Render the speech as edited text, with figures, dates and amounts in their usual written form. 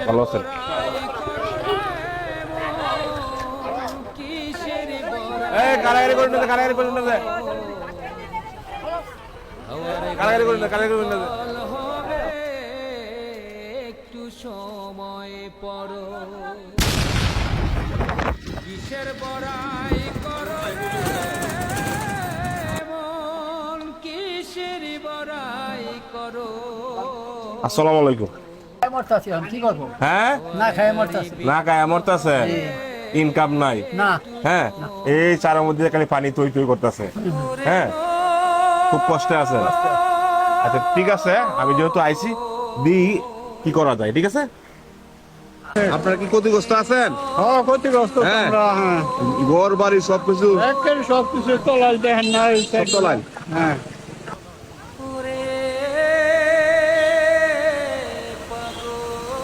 ভালো আছেন? কারাগারি করে নেবে, কারাগারি করে নেবে, কারাগারি করে নেবে, কারাগারি করে নেবে। একটু সময় পর কিসের বড়াই করো মন, কিসের বড়াই করো। আসসালামু আলাইকুম। কি করবো? হ্যাঁ, না খায় মরতাছি। না গায়ে মরতেছে, ইনকাম নাই। না হ্যাঁ, এই চারের মধ্যে খালি পানি তৈ তৈ করতেছে। হ্যাঁ, খুব কষ্টে আছে। আচ্ছা ঠিক আছে, আমি যেহেতু আইছি দি কি করা যায়, ঠিক আছে? আপনারা কি ক্ষতিগ্রস্ত আছেন? হ্যাঁ ক্ষতিগ্রস্ত হ্যাঁ। তোমরা, হ্যাঁ ঘর বাড়ি সবকিছু একের সব কিছু তলায় দেখেন না সব তলায়? হ্যাঁ